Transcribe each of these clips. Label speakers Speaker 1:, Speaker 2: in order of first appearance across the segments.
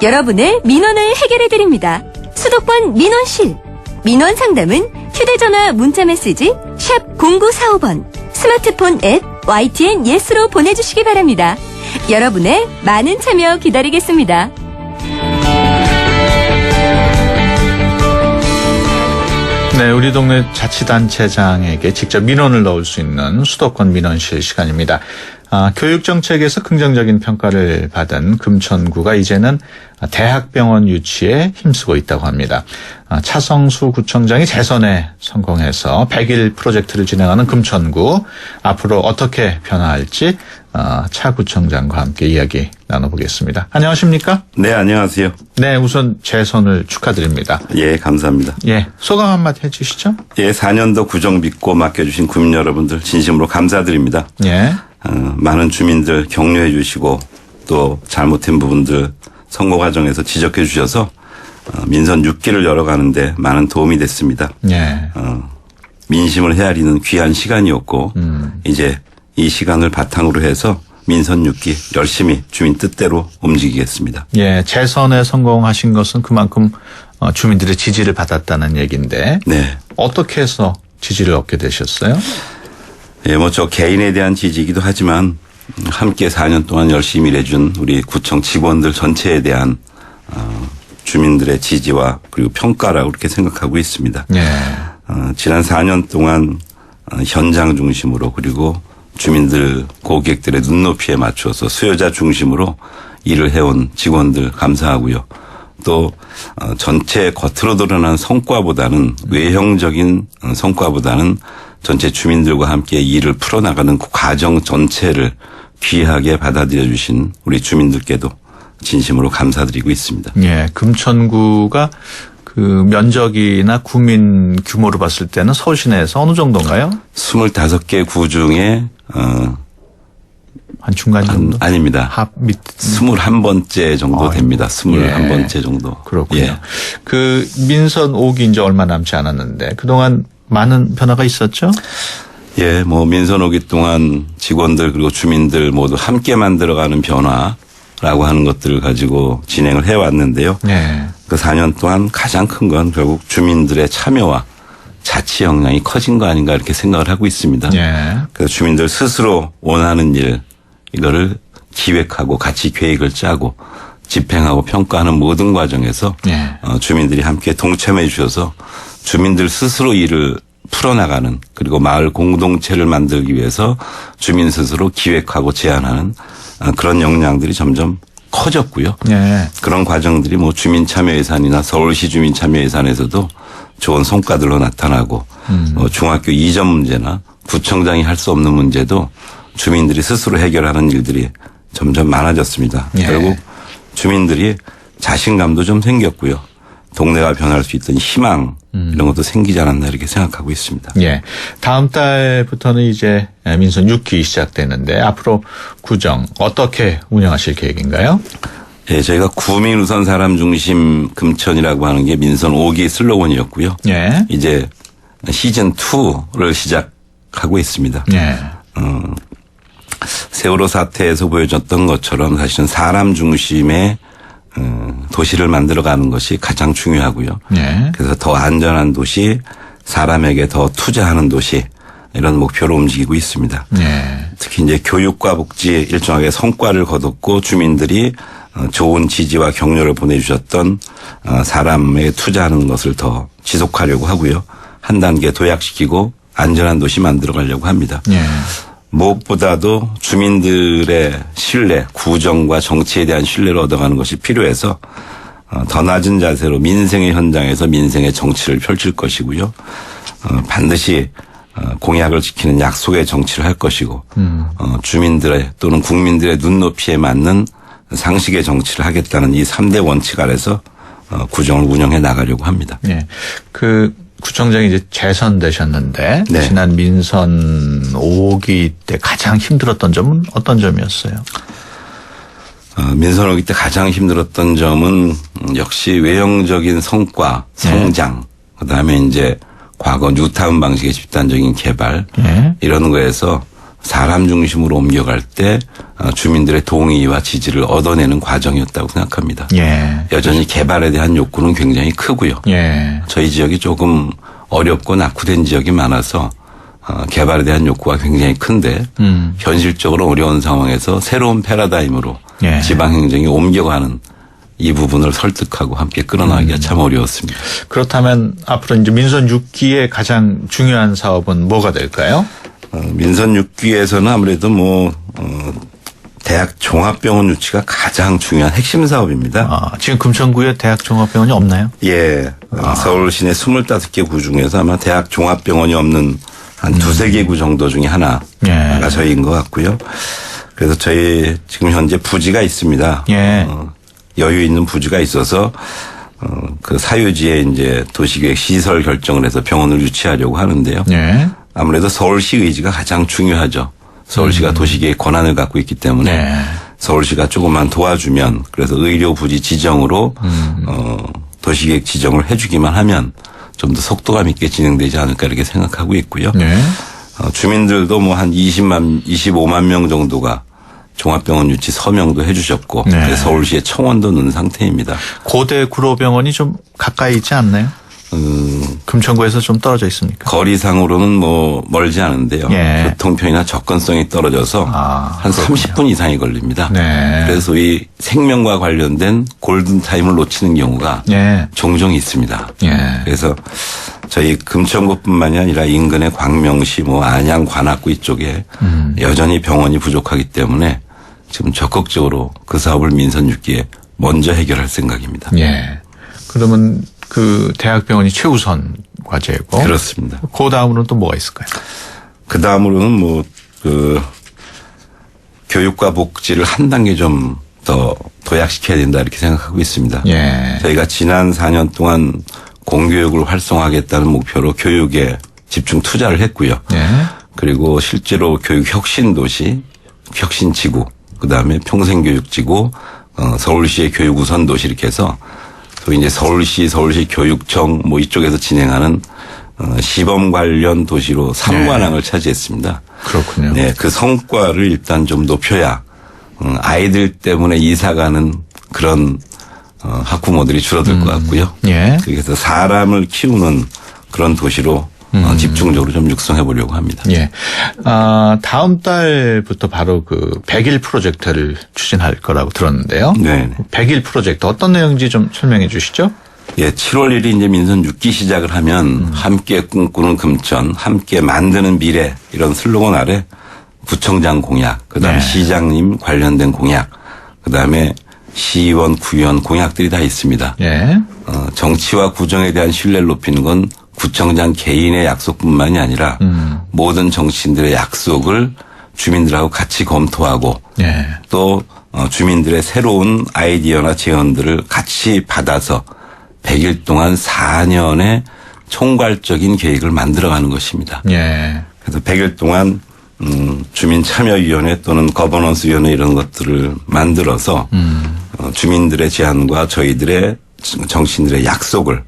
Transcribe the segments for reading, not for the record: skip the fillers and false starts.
Speaker 1: 여러분의 민원을 해결해드립니다. 수도권 민원실. 민원 상담은 휴대전화 문자메시지 샵 0945번, 스마트폰 앱 YTN 예스로 보내주시기 바랍니다. 여러분의 많은 참여 기다리겠습니다.
Speaker 2: 네, 우리 동네 자치단체장에게 직접 민원을 넣을 수 있는 수도권 민원실 시간입니다. 교육정책에서 긍정적인 평가를 받은 금천구가 이제는 대학병원 유치에 힘쓰고 있다고 합니다. 차성수 구청장이 재선에 성공해서 100일 프로젝트를 진행하는 금천구, 앞으로 어떻게 변화할지 차 구청장과 함께 이야기 나눠보겠습니다. 안녕하십니까?
Speaker 3: 네, 안녕하세요.
Speaker 2: 네, 우선 재선을 축하드립니다.
Speaker 3: 예, 감사합니다.
Speaker 2: 예, 소감 한마디 해주시죠.
Speaker 3: 예, 4년도 구정 믿고 맡겨주신 구민 여러분들 진심으로 감사드립니다.
Speaker 2: 예.
Speaker 3: 많은 주민들 격려해 주시고 또 잘못된 부분들 선거 과정에서 지적해 주셔서 민선 6기를 열어가는데 많은 도움이 됐습니다.
Speaker 2: 예.
Speaker 3: 민심을 헤아리는 귀한 시간이었고 이제 이 시간을 바탕으로 해서 민선 6기 열심히 주민 뜻대로 움직이겠습니다.
Speaker 2: 예, 재선에 성공하신 것은 그만큼 주민들의 지지를 받았다는 얘기인데
Speaker 3: 네.
Speaker 2: 어떻게 해서 지지를 얻게 되셨어요?
Speaker 3: 예, 저 개인에 대한 지지이기도 하지만 함께 4년 동안 열심히 일해준 우리 구청 직원들 전체에 대한 주민들의 지지와 그리고 평가라고 그렇게 생각하고 있습니다.
Speaker 2: 예.
Speaker 3: 지난 4년 동안 현장 중심으로 그리고 주민들 고객들의 눈높이에 맞춰서 수요자 중심으로 일을 해온 직원들 감사하고요. 또 전체 겉으로 드러난 성과보다는 외형적인 성과보다는 전체 주민들과 함께 일을 풀어나가는 그 과정 전체를 귀하게 받아들여 주신 우리 주민들께도 진심으로 감사드리고 있습니다.
Speaker 2: 예, 금천구가 그 면적이나 구민 규모로 봤을 때는 서울 시내에서 어느 정도인가요?
Speaker 3: 25개 구 중에
Speaker 2: 한 중간 정도?
Speaker 3: 아닙니다.
Speaker 2: 합 밑
Speaker 3: 21번째 정도 됩니다. 21번째 정도.
Speaker 2: 그렇군요.
Speaker 3: 예.
Speaker 2: 그 민선 5기 이제 얼마 남지 않았는데 그동안 많은 변화가 있었죠?
Speaker 3: 예, 민선 오기 동안 직원들 그리고 주민들 모두 함께 만들어가는 변화라고 하는 것들을 가지고 진행을 해왔는데요.
Speaker 2: 네.
Speaker 3: 그 4년 동안 가장 큰 건 결국 주민들의 참여와 자치 역량이 커진 거 아닌가 이렇게 생각을 하고 있습니다.
Speaker 2: 네.
Speaker 3: 그래서 주민들 스스로 원하는 일 이거를 기획하고 같이 계획을 짜고 집행하고 평가하는 모든 과정에서
Speaker 2: 네.
Speaker 3: 주민들이 함께 동참해 주셔서 주민들 스스로 일을 풀어나가는 그리고 마을 공동체를 만들기 위해서 주민 스스로 기획하고 제안하는 그런 역량들이 점점 커졌고요.
Speaker 2: 네.
Speaker 3: 그런 과정들이 주민 참여 예산이나 서울시 주민 참여 예산에서도 좋은 성과들로 나타나고 중학교 이전 문제나 구청장이 할 수 없는 문제도 주민들이 스스로 해결하는 일들이 점점 많아졌습니다.
Speaker 2: 네.
Speaker 3: 결국 주민들이 자신감도 좀 생겼고요. 동네가 변할 수 있던 희망 이런 것도 생기지 않았나 이렇게 생각하고 있습니다.
Speaker 2: 예. 다음 달부터는 이제 민선 6기 시작되는데 앞으로 구정 어떻게 운영하실 계획인가요?
Speaker 3: 예, 저희가 구민 우선 사람 중심 금천이라고 하는 게 민선 5기 슬로건이었고요.
Speaker 2: 예.
Speaker 3: 이제 시즌 2를 시작하고 있습니다.
Speaker 2: 예.
Speaker 3: 세월호 사태에서 보여줬던 것처럼 사실은 사람 중심의 도시를 만들어가는 것이 가장 중요하고요.
Speaker 2: 예.
Speaker 3: 그래서 더 안전한 도시, 사람에게 더 투자하는 도시 이런 목표로 움직이고 있습니다.
Speaker 2: 예.
Speaker 3: 특히 이제 교육과 복지 일정하게 성과를 거뒀고 주민들이 좋은 지지와 격려를 보내주셨던 사람에 투자하는 것을 더 지속하려고 하고요. 한 단계 도약시키고 안전한 도시 만들어가려고 합니다.
Speaker 2: 예.
Speaker 3: 무엇보다도 주민들의 신뢰, 구정과 정치에 대한 신뢰를 얻어가는 것이 필요해서 더 낮은 자세로 민생의 현장에서 민생의 정치를 펼칠 것이고요. 반드시 공약을 지키는 약속의 정치를 할 것이고 주민들의 또는 국민들의 눈높이에 맞는 상식의 정치를 하겠다는 이 3대 원칙 아래서 구정을 운영해 나가려고 합니다.
Speaker 2: 예. 그 구청장이 이제 재선되셨는데
Speaker 3: 네.
Speaker 2: 지난 민선 5기 때 가장 힘들었던 점은 어떤 점이었어요?
Speaker 3: 민선 5기 때 가장 힘들었던 점은 역시 외형적인 성과, 성장, 그다음에 이제 과거 뉴타운 방식의 집단적인 개발
Speaker 2: 예.
Speaker 3: 이런 거에서 사람 중심으로 옮겨갈 때 주민들의 동의와 지지를 얻어내는 과정이었다고 생각합니다.
Speaker 2: 예.
Speaker 3: 여전히 개발에 대한 욕구는 굉장히 크고요.
Speaker 2: 예.
Speaker 3: 저희 지역이 조금 어렵고 낙후된 지역이 많아서 개발에 대한 욕구가 굉장히 큰데 현실적으로 어려운 상황에서 새로운 패러다임으로
Speaker 2: 예.
Speaker 3: 지방행정이 옮겨가는 이 부분을 설득하고 함께 끌어나가기가 참 어려웠습니다.
Speaker 2: 그렇다면 앞으로 이제 민선 6기의 가장 중요한 사업은 뭐가 될까요?
Speaker 3: 민선 6기에서는 아무래도 대학 종합병원 유치가 가장 중요한 핵심 사업입니다.
Speaker 2: 지금 금천구에 대학 종합병원이 없나요?
Speaker 3: 예. 서울 시내 25개 구 중에서 아마 대학 종합병원이 없는 한 두세 개 구 정도 중에 하나가
Speaker 2: 예.
Speaker 3: 저희인 것 같고요. 그래서 저희 지금 현재 부지가 있습니다.
Speaker 2: 예.
Speaker 3: 여유 있는 부지가 있어서 그 사유지에 이제 도시계획 시설 결정을 해서 병원을 유치하려고 하는데요.
Speaker 2: 예.
Speaker 3: 아무래도 서울시 의지가 가장 중요하죠. 서울시가 도시계획 권한을 갖고 있기 때문에
Speaker 2: 네.
Speaker 3: 서울시가 조금만 도와주면 그래서 의료 부지 지정으로 도시계획 지정을 해주기만 하면 좀 더 속도감 있게 진행되지 않을까 이렇게 생각하고 있고요.
Speaker 2: 네.
Speaker 3: 주민들도 한 25만 명 정도가 종합병원 유치 서명도 해주셨고
Speaker 2: 네.
Speaker 3: 서울시에 청원도 넣은 상태입니다.
Speaker 2: 고대 구로병원이 좀 가까이 있지 않나요? 금천구에서 좀 떨어져 있습니까?
Speaker 3: 거리상으로는 멀지 않은데요.
Speaker 2: 예.
Speaker 3: 교통편이나 접근성이 떨어져서 한
Speaker 2: 그렇군요.
Speaker 3: 30분 이상이 걸립니다.
Speaker 2: 네.
Speaker 3: 그래서 이 생명과 관련된 골든타임을 놓치는 경우가
Speaker 2: 예.
Speaker 3: 종종 있습니다.
Speaker 2: 예.
Speaker 3: 그래서 저희 금천구뿐만이 아니라 인근의 광명시, 안양, 관악구 이쪽에 여전히 병원이 부족하기 때문에 지금 적극적으로 그 사업을 민선 6기에 먼저 해결할 생각입니다.
Speaker 2: 예. 그러면 그 대학병원이 최우선 과제고.
Speaker 3: 그렇습니다.
Speaker 2: 그 다음으로는 또 뭐가 있을까요?
Speaker 3: 그 다음으로는 교육과 복지를 한 단계 좀 더 도약시켜야 된다 이렇게 생각하고 있습니다.
Speaker 2: 예.
Speaker 3: 저희가 지난 4년 동안 공교육을 활성화하겠다는 목표로 교육에 집중 투자를 했고요.
Speaker 2: 예.
Speaker 3: 그리고 실제로 교육 혁신 도시, 혁신 지구, 그다음에 평생교육 지구, 서울시의 교육 우선 도시 이렇게 해서 또 이제 서울시 교육청 이쪽에서 진행하는 시범 관련 도시로 3관왕을 차지했습니다.
Speaker 2: 그렇군요.
Speaker 3: 네, 그 성과를 일단 좀 높여야 아이들 때문에 이사 가는 그런 학부모들이 줄어들 것 같고요.
Speaker 2: 예.
Speaker 3: 그래서 사람을 키우는 그런 도시로 집중적으로 좀 육성해 보려고 합니다.
Speaker 2: 예. 다음 달부터 바로 그 100일 프로젝트를 추진할 거라고 들었는데요.
Speaker 3: 네.
Speaker 2: 100일 프로젝트 어떤 내용인지 좀 설명해 주시죠.
Speaker 3: 예, 7월 1일 이제 민선 6기 시작을 하면 함께 꿈꾸는 금천, 함께 만드는 미래 이런 슬로건 아래 구청장 공약, 그다음에
Speaker 2: 네.
Speaker 3: 시장님 관련된 공약, 그다음에 시의원, 구의원 공약들이 다 있습니다.
Speaker 2: 예.
Speaker 3: 정치와 구정에 대한 신뢰를 높이는 건 구청장 개인의 약속뿐만이 아니라 모든 정치인들의 약속을 주민들하고 같이 검토하고
Speaker 2: 예.
Speaker 3: 또 주민들의 새로운 아이디어나 제언들을 같이 받아서 100일 동안 4년의 총괄적인 계획을 만들어가는 것입니다.
Speaker 2: 예.
Speaker 3: 그래서 100일 동안 주민참여위원회 또는 거버넌스위원회 이런 것들을 만들어서 주민들의 제안과 저희들의 정치인들의 약속을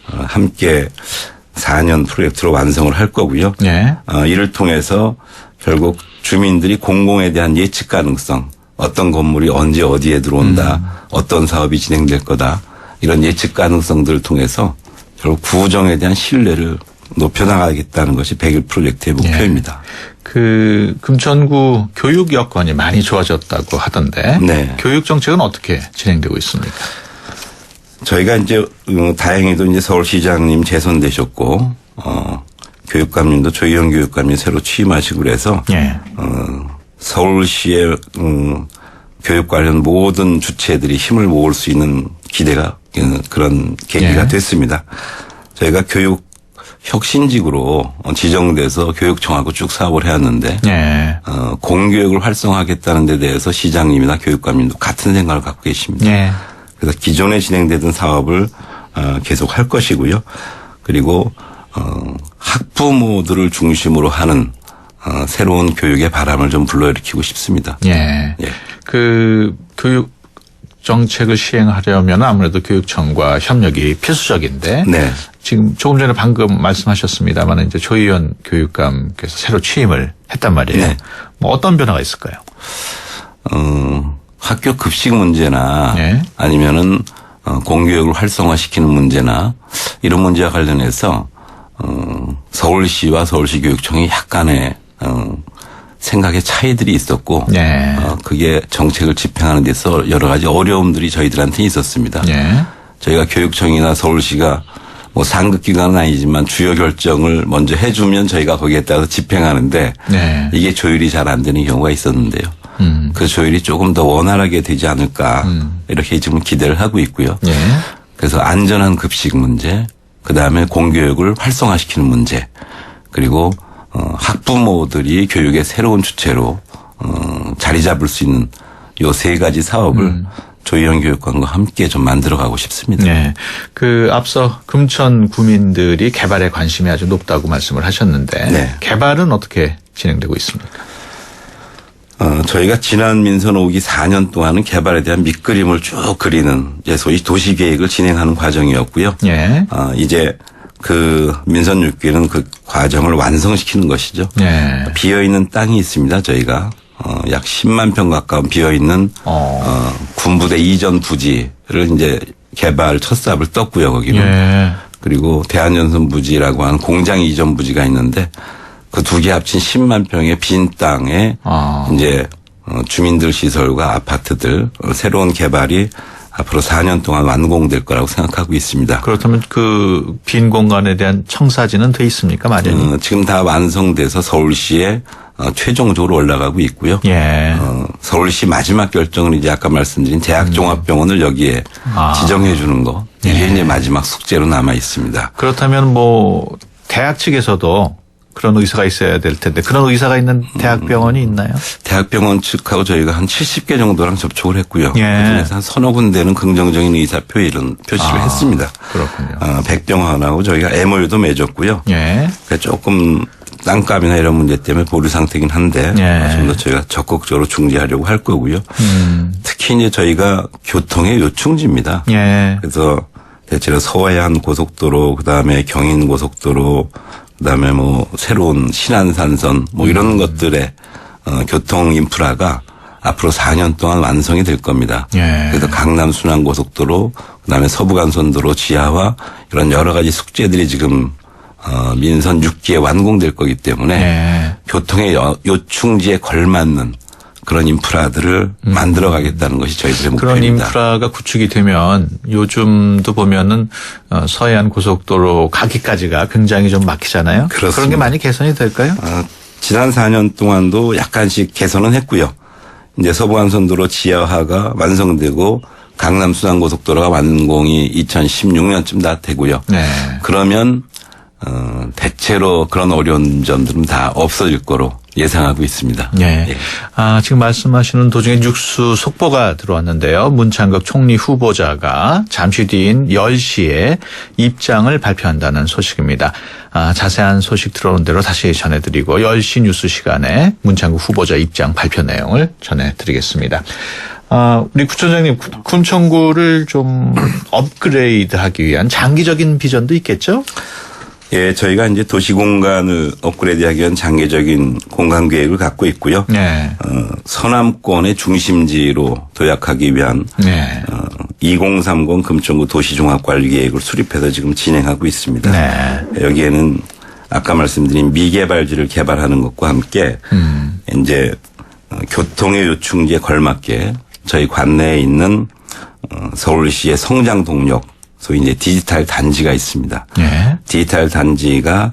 Speaker 3: 함께 4년 프로젝트로 완성을 할 거고요.
Speaker 2: 예.
Speaker 3: 이를 통해서 결국 주민들이 공공에 대한 예측 가능성, 어떤 건물이 언제 어디에 들어온다, 어떤 사업이 진행될 거다, 이런 예측 가능성들을 통해서 결국 구정에 대한 신뢰를 높여나가겠다는 것이 100일 프로젝트의 목표입니다.
Speaker 2: 그 금천구 교육 여건이 많이 좋아졌다고 하던데
Speaker 3: 네.
Speaker 2: 교육 정책은 어떻게 진행되고 있습니까?
Speaker 3: 저희가 이제 다행히도 이제 서울시장님 재선되셨고 교육감님도 조희영 교육감이 새로 취임하시고 그래서
Speaker 2: 예.
Speaker 3: 서울시의 교육 관련 모든 주체들이 힘을 모을 수 있는 기대가 그런 계기가
Speaker 2: 예.
Speaker 3: 됐습니다. 저희가 교육 혁신직으로 지정돼서 교육청하고 쭉 사업을 해왔는데
Speaker 2: 예.
Speaker 3: 공교육을 활성화하겠다는 데 대해서 시장님이나 교육감님도 같은 생각을 갖고 계십니다.
Speaker 2: 예.
Speaker 3: 그래서 기존에 진행되던 사업을 계속 할 것이고요. 그리고 학부모들을 중심으로 하는 새로운 교육의 바람을 좀 불러일으키고 싶습니다.
Speaker 2: 예.
Speaker 3: 예.
Speaker 2: 그 교육 정책을 시행하려면 아무래도 교육청과 협력이 필수적인데
Speaker 3: 네.
Speaker 2: 지금 조금 전에 방금 말씀하셨습니다만 이제 조희연 교육감께서 새로 취임을 했단 말이에요.
Speaker 3: 네.
Speaker 2: 뭐 어떤 변화가 있을까요?
Speaker 3: 학교 급식 문제나
Speaker 2: 네.
Speaker 3: 아니면은 공교육을 활성화시키는 문제나 이런 문제와 관련해서 서울시와 서울시 교육청이 약간의 생각의 차이들이 있었고
Speaker 2: 네.
Speaker 3: 그게 정책을 집행하는 데서 여러 가지 어려움들이 저희들한테 있었습니다.
Speaker 2: 네.
Speaker 3: 저희가 교육청이나 서울시가 뭐 상급기관은 아니지만 주요 결정을 먼저 해주면 저희가 거기에 따라서 집행하는데
Speaker 2: 네.
Speaker 3: 이게 조율이 잘 안 되는 경우가 있었는데요. 그 조율이 조금 더 원활하게 되지 않을까 이렇게 지금 기대를 하고 있고요.
Speaker 2: 네.
Speaker 3: 그래서 안전한 급식 문제, 그다음에 공교육을 활성화시키는 문제, 그리고 학부모들이 교육의 새로운 주체로 자리 잡을 수 있는 요 세 가지 사업을 조희연 교육감과 함께 좀 만들어가고 싶습니다.
Speaker 2: 네. 그 앞서 금천 구민들이 개발에 관심이 아주 높다고 말씀을 하셨는데
Speaker 3: 네.
Speaker 2: 개발은 어떻게 진행되고 있습니까?
Speaker 3: 저희가 지난 민선 5기 4년 동안은 개발에 대한 밑그림을 쭉 그리는 이제 소위 도시계획을 진행하는 과정이었고요.
Speaker 2: 예.
Speaker 3: 이제 그 민선 6기는 그 과정을 완성시키는 것이죠.
Speaker 2: 예.
Speaker 3: 비어있는 땅이 있습니다. 저희가 약 10만 평 가까운 비어있는 군부대 이전 부지를 이제 개발 첫 삽을 떴고요. 거기는.
Speaker 2: 예.
Speaker 3: 그리고 대한전선 부지라고 하는 공장 이전 부지가 있는데 그 두 개 합친 10만 평의 빈 땅에 이제 주민들 시설과 아파트들 새로운 개발이 앞으로 4년 동안 완공될 거라고 생각하고 있습니다.
Speaker 2: 그렇다면 그 빈 공간에 대한 청사진은 돼 있습니까, 마련이?
Speaker 3: 지금 다 완성돼서 서울시에 최종적으로 올라가고 있고요.
Speaker 2: 예.
Speaker 3: 서울시 마지막 결정은 이제 아까 말씀드린 대학종합병원을 여기에 지정해 주는 거. 이게 이제 마지막 숙제로 남아 있습니다.
Speaker 2: 그렇다면 뭐 대학 측에서도 그런 의사가 있어야 될 텐데 그런 의사가 있는 대학병원이 있나요?
Speaker 3: 대학병원 측하고 저희가 한 70개 정도랑 접촉을 했고요.
Speaker 2: 예.
Speaker 3: 그중에서 한 서너 군데는 긍정적인 의사 표시를 했습니다.
Speaker 2: 그렇군요.
Speaker 3: 백병원하고 저희가 MOU도 맺었고요.
Speaker 2: 예.
Speaker 3: 그러니까 조금 땅값이나 이런 문제 때문에 보류 상태긴 한데
Speaker 2: 예.
Speaker 3: 좀 더 저희가 적극적으로 중재하려고 할 거고요. 특히 이제 저희가 교통의 요충지입니다.
Speaker 2: 예.
Speaker 3: 그래서 대체로 서해안 고속도로, 그다음에 경인 고속도로, 그다음에 뭐 새로운 신안산선 뭐 이런 것들의 교통 인프라가 앞으로 4년 동안 완성이 될 겁니다.
Speaker 2: 예.
Speaker 3: 그래서 강남 순환고속도로, 그다음에 서부간선도로 지하화 이런 여러 가지 숙제들이 지금 민선 6기에 완공될 거기 때문에
Speaker 2: 예.
Speaker 3: 교통의 요충지에 걸맞는 그런 인프라들을 만들어가겠다는 것이 저희들의
Speaker 2: 그런
Speaker 3: 목표입니다.
Speaker 2: 인프라가 구축이 되면 요즘도 보면은 서해안 고속도로 가기까지가 굉장히 좀 막히잖아요.
Speaker 3: 그렇습니다.
Speaker 2: 그런 게 많이 개선이 될까요?
Speaker 3: 지난 4년 동안도 약간씩 개선은 했고요. 이제 서부간선도로 지하화가 완성되고 강남 순환고속도로가 완공이 2016년쯤 다 되고요.
Speaker 2: 네.
Speaker 3: 그러면 대체로 그런 어려운 점들은 다 없어질 거로 예상하고 있습니다.
Speaker 2: 네.
Speaker 3: 예.
Speaker 2: 지금 말씀하시는 도중에 뉴스 속보가 들어왔는데요. 문창극 총리 후보자가 잠시 뒤인 10시에 입장을 발표한다는 소식입니다. 자세한 소식 들어온 대로 다시 전해드리고 10시 뉴스 시간에 문창극 후보자 입장 발표 내용을 전해드리겠습니다. 우리 구청장님, 군청구를 좀 업그레이드하기 위한 장기적인 비전도 있겠죠?
Speaker 3: 예, 저희가 이제 도시 공간을 업그레이드하기 위한 장기적인 공간 계획을 갖고 있고요.
Speaker 2: 네.
Speaker 3: 서남권의 중심지로 도약하기 위한
Speaker 2: 네.
Speaker 3: 2030 금천구 도시종합관리 계획을 수립해서 지금 진행하고 있습니다.
Speaker 2: 네.
Speaker 3: 여기에는 아까 말씀드린 미개발지를 개발하는 것과 함께 이제 교통의 요충지에 걸맞게 저희 관내에 있는 서울시의 성장 동력, 소위 이제 디지털 단지가 있습니다.
Speaker 2: 네.
Speaker 3: 디지털 단지가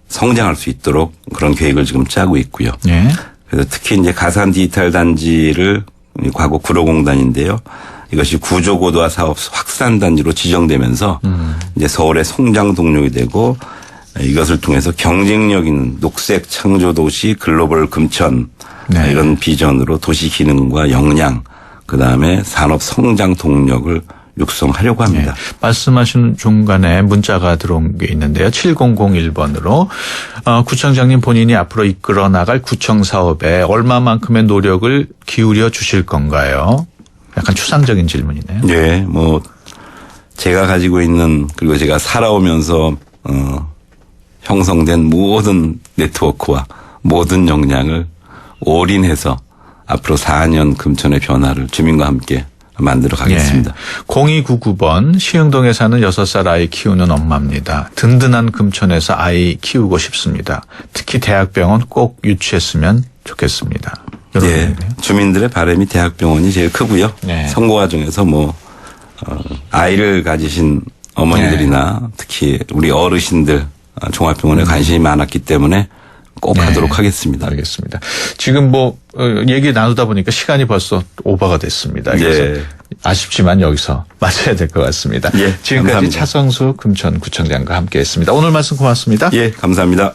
Speaker 3: 성장할 수 있도록 그런 계획을 지금 짜고 있고요.
Speaker 2: 네.
Speaker 3: 그래서 특히 이제 가산 디지털 단지를 과거 구로공단인데요. 이것이 구조고도화 사업 확산 단지로 지정되면서 이제 서울의 성장 동력이 되고 이것을 통해서 경쟁력 있는 녹색 창조 도시 글로벌 금천
Speaker 2: 네.
Speaker 3: 이런 비전으로 도시 기능과 역량 그다음에 산업 성장 동력을 육성하려고 합니다.
Speaker 2: 네. 말씀하신 중간에 문자가 들어온 게 있는데요. 7001번으로 구청장님 본인이 앞으로 이끌어 나갈 구청 사업에 얼마만큼의 노력을 기울여 주실 건가요? 약간 추상적인 질문이네요.
Speaker 3: 네, 뭐 제가 가지고 있는 그리고 제가 살아오면서 형성된 모든 네트워크와 모든 역량을 올인해서 앞으로 4년 금천의 변화를 주민과 함께 만들어 가겠습니다.
Speaker 2: 0299번 시흥동에 사는 6살 아이 키우는 엄마입니다. 든든한 금천에서 아이 키우고 싶습니다. 특히 대학병원 꼭 유치했으면 좋겠습니다. 이런
Speaker 3: 예,
Speaker 2: 얘기네요.
Speaker 3: 주민들의 바람이 대학병원이 제일 크고요.
Speaker 2: 네.
Speaker 3: 선거 과정에서 뭐 아이를 가지신 어머니들이나 특히 우리 어르신들 종합병원에 관심이 많았기 때문에 꼭
Speaker 2: 네.
Speaker 3: 하도록 하겠습니다.
Speaker 2: 알겠습니다. 지금 뭐 얘기 나누다 보니까 시간이 벌써 오버가 됐습니다. 그래서
Speaker 3: 예.
Speaker 2: 아쉽지만 여기서 마쳐야 될 것 같습니다.
Speaker 3: 예,
Speaker 2: 지금까지
Speaker 3: 감사합니다.
Speaker 2: 차성수 금천구청장과 함께했습니다. 오늘 말씀 고맙습니다.
Speaker 3: 예, 감사합니다.